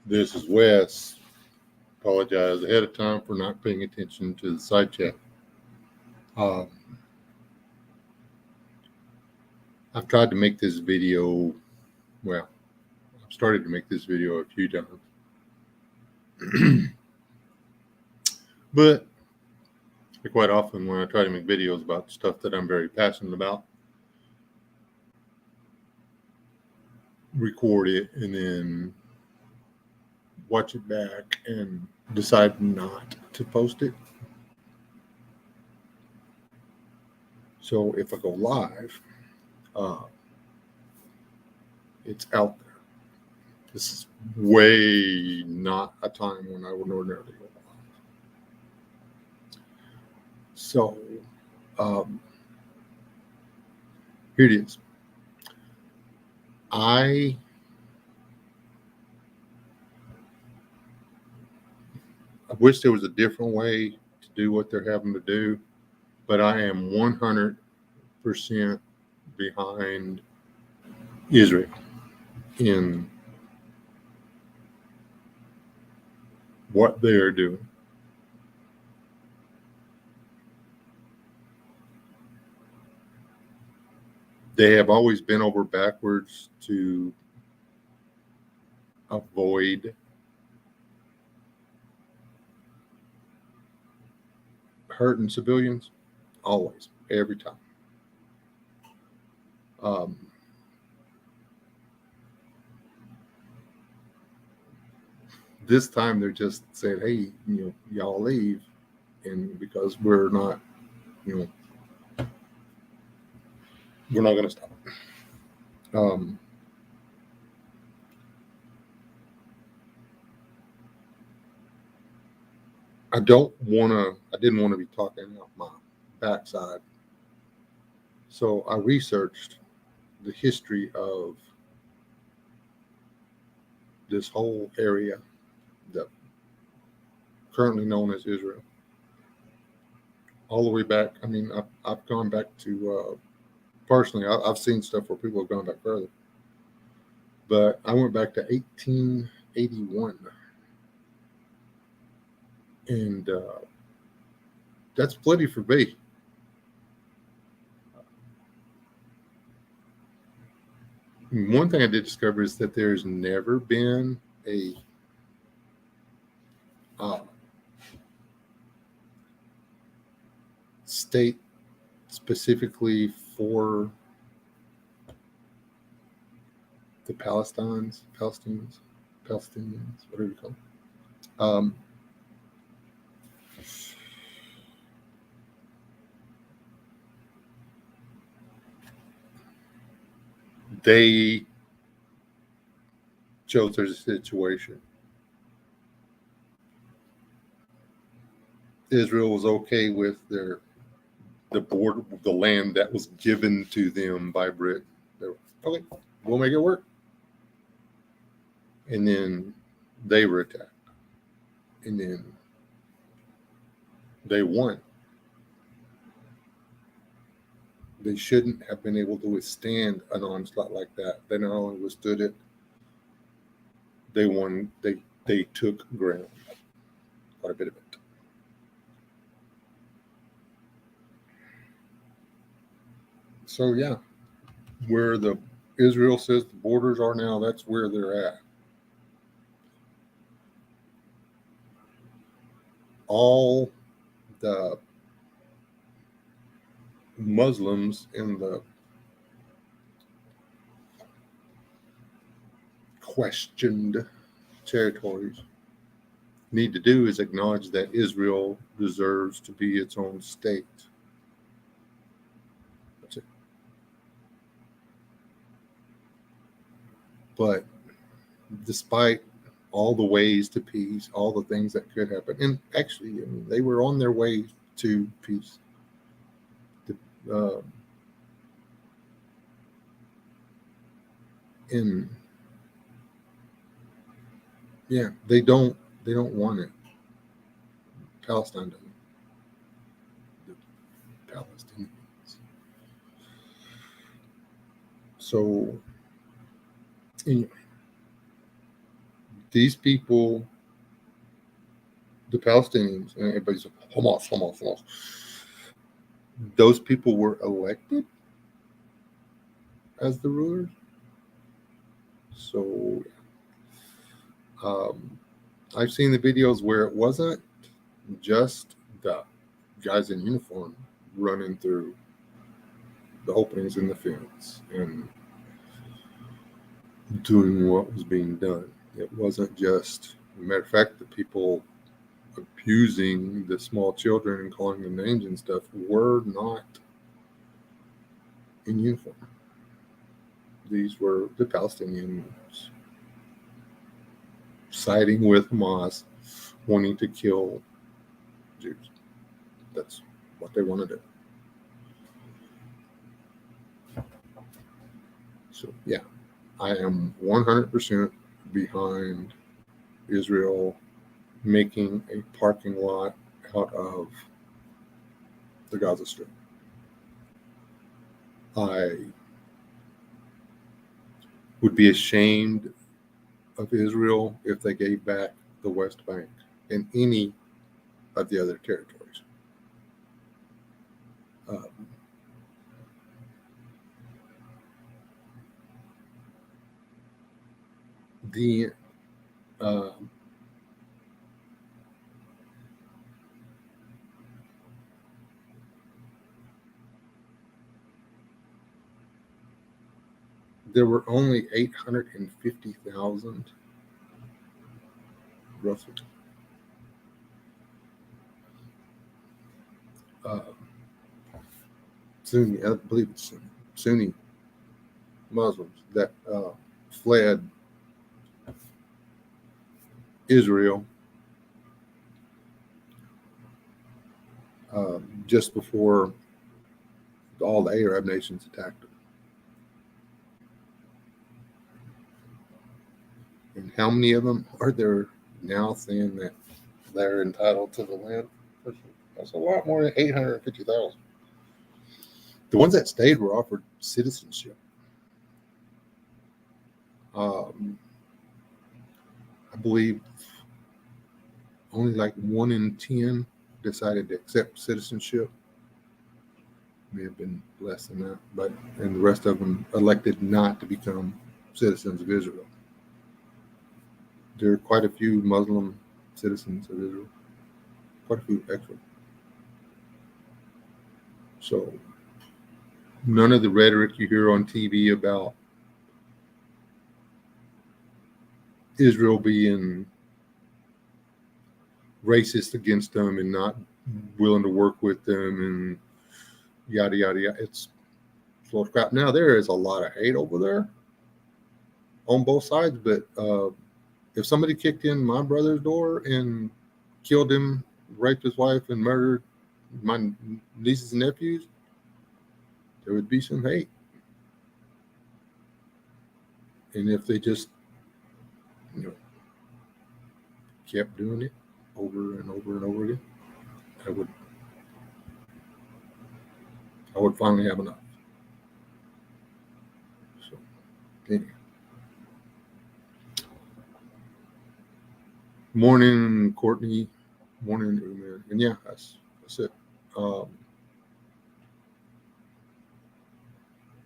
This is Wes. Apologize ahead of time for not paying attention to the side chat. Uh, I've tried to make this video, well, I've started to make this video a few times. But quite often when I try to make videos about stuff that I'm very passionate about, record it and then watch it back and decide not to post it. So if I go live, it's out there. This is way not a time when I would ordinarily go live. So here it is. I wish there was a different way to do what they're having to do, but I am 100% behind Israel in what they are doing. They have always been over backwards to avoid hurting civilians, always, every time. This time they're just saying, hey, y'all leave, and because we're not going to stop. I didn't want to be talking out my backside. So I researched the history of this whole area that currently known as Israel. All the way back. I mean, I've gone back to, personally, I've seen stuff where people have gone back further. But I went back to 1881. And that's plenty for me. One thing I did discover is that there's never been a state specifically for the Palestinians, whatever you call them. They chose their situation. Israel was okay with the border, the land that was given to them by Britain. They were, okay, we'll make it work. And then they were attacked. And then they won. They shouldn't have been able to withstand an onslaught like that. They not only withstood it, they won. They took ground, quite a bit of it. So yeah, where the Israel says the borders are now, that's where they're at. All the Muslims in the questioned territories need to do is acknowledge that Israel deserves to be its own state. That's it. But despite all the ways to peace, all the things that could happen, and actually, I mean, they were on their way to peace. And yeah, they don't want it. Palestine doesn't. The Palestinians. So anyway, These people, the Palestinians, and everybody's like, Hamas, Hamas, Hamas. Those people were elected as the rulers. So I've seen the videos where it wasn't just the guys in uniform running through the openings in the fence and doing what was being done. It wasn't just, as a matter of fact, the people abusing the small children and calling them names and stuff were not in uniform. These were the Palestinians siding with Hamas, wanting to kill Jews. That's what they want to do. So, yeah, I am 100% behind Israel making a parking lot out of the Gaza Strip. I would be ashamed of Israel if they gave back the West Bank and any of the other territories. There were only 850,000 roughly Sunni, I believe it's Sunni Muslims that fled Israel just before all the Arab nations attacked them. And how many of them are there now saying that they're entitled to the land? That's a lot more than 850,000. The ones that stayed were offered citizenship. I believe only like 1 in 10 decided to accept citizenship. May have been less than that, and the rest of them elected not to become citizens of Israel. There are quite a few Muslim citizens of Israel, quite a few actually. So none of the rhetoric you hear on TV about Israel being racist against them and not willing to work with them and yada, yada, yada. It's full of crap. Now, there is a lot of hate over there on both sides, but if somebody kicked in my brother's door and killed him, raped his wife, and murdered my nieces and nephews, there would be some hate. And if they just, kept doing it over and over and over again, I would finally have enough. So, anyway. Morning, Courtney. Morning, man. And yeah, that's it.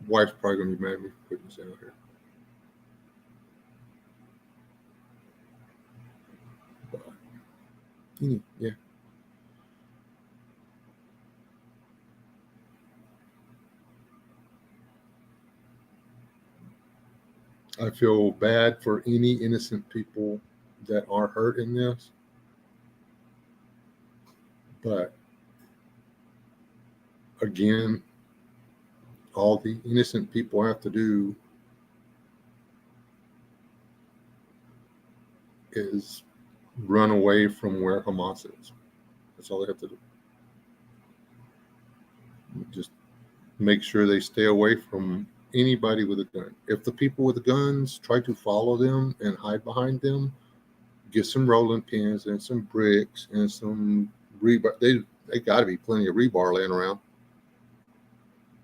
Wife's probably gonna be mad at me for putting this out here. But, yeah. I feel bad for any innocent people that are hurt in this. But again, all the innocent people have to do is run away from where Hamas is. That's all they have to do. Just make sure they stay away from anybody with a gun. If the people with the guns try to follow them and hide behind them, get some rolling pins and some bricks and some rebar. They got to be plenty of rebar laying around.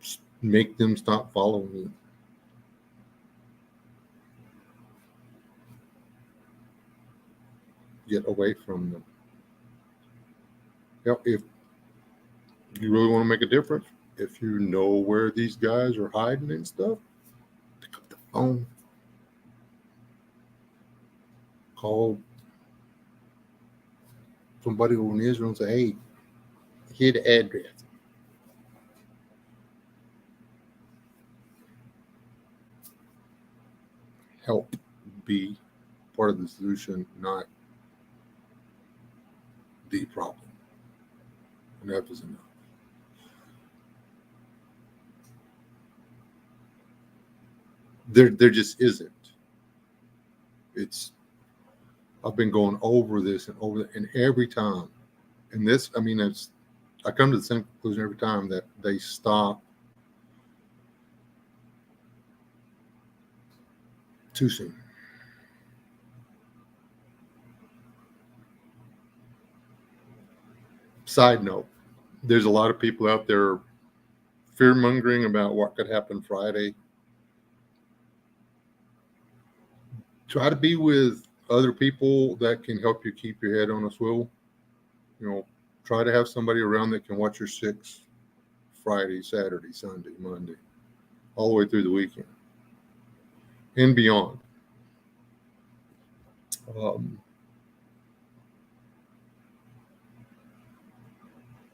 Just make them stop following you. get away from them. If you really want to make a difference, if you know where these guys are hiding and stuff, pick up the phone, call somebody in Israel and say, hey, here's the address. Help be part of the solution, not the problem. Enough is enough. There just isn't. I've been going over this and over, and every time, and this, I mean, I come to the same conclusion every time, that they stop too soon. Side note, there's a lot of people out there fear mongering about what could happen Friday. Try to be with other people that can help you keep your head on a swivel. Try to have somebody around that can watch your 6 Friday, Saturday, Sunday, Monday, all the way through the weekend and beyond.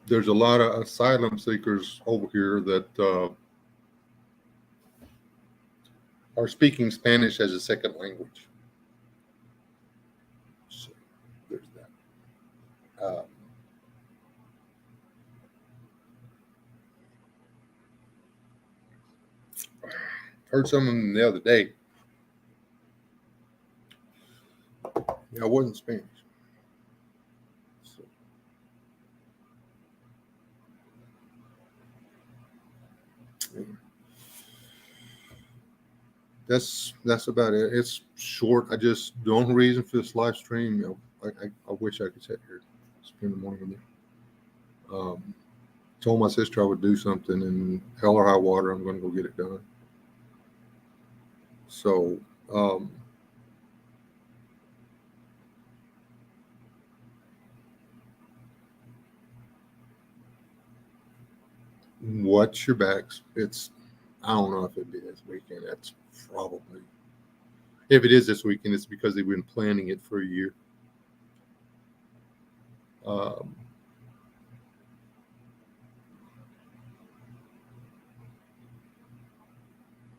There's a lot of asylum seekers over here that are speaking Spanish as a second language. So there's that. Heard someone the other day. Yeah, it wasn't Spanish. So, yeah. That's about it. It's short. The only reason for this live stream, I wish I could sit here, spend the morning with you. Told my sister I would do something, and hell or high water, I'm going to go get it done. So, watch your backs. I don't know if it'd be this weekend. That's probably, if it is this weekend, it's because they've been planning it for a year.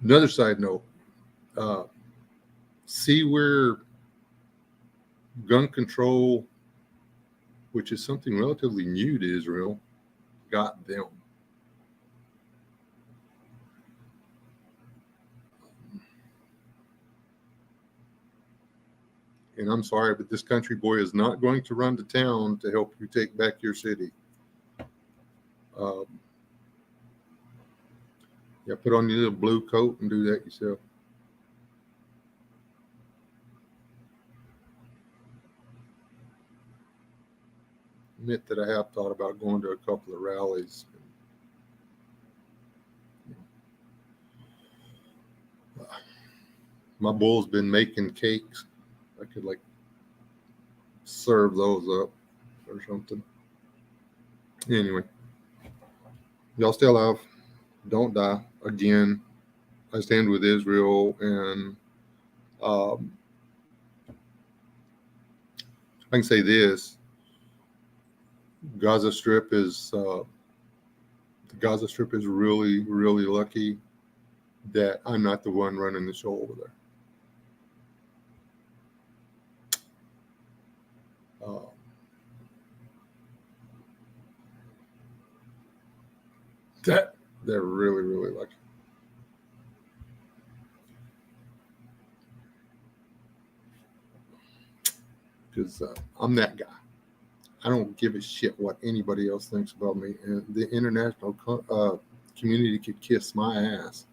Another side note, see where gun control, which is something relatively new to Israel, got them. And I'm sorry, but this country boy is not going to run to town to help you take back your city. Yeah, put on your little blue coat and do that yourself. Admit that I have thought about going to a couple of rallies. My bull's been making cakes. I could serve those up or something. Anyway, y'all stay alive. Don't die. Again, I stand with Israel, and I can say this: the Gaza Strip is really, really lucky that I'm not the one running the show over there. They're really, really lucky. Because I'm that guy. I don't give a shit what anybody else thinks about me. And the international community could kiss my ass.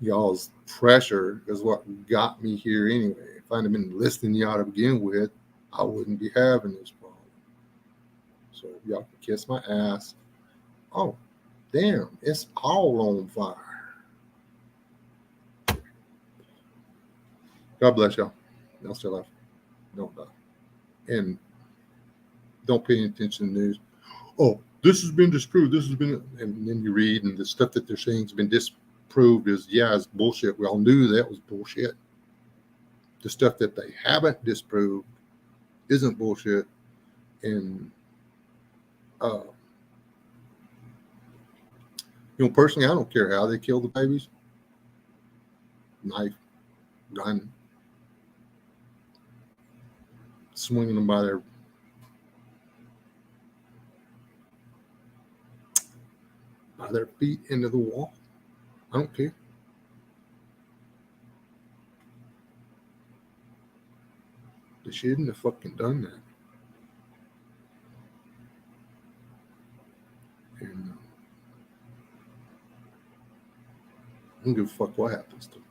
Y'all's pressure is what got me here anyway. If I'd have been listening to y'all to begin with, I wouldn't be having this problem. So y'all can kiss my ass. Oh, damn, it's all on fire. God bless y'all. They'll still have, don't die. And don't pay any attention to the news. Oh, this has been disproved. This has been, and then you read, and the stuff that they're saying has been disproved is bullshit. We all knew that was bullshit. The stuff that they haven't disproved isn't bullshit. And personally, I don't care how they kill the babies. Knife, gun, swinging them by their feet into the wall. I don't care. They shouldn't have fucking done that. And I don't give a fuck what happens to them.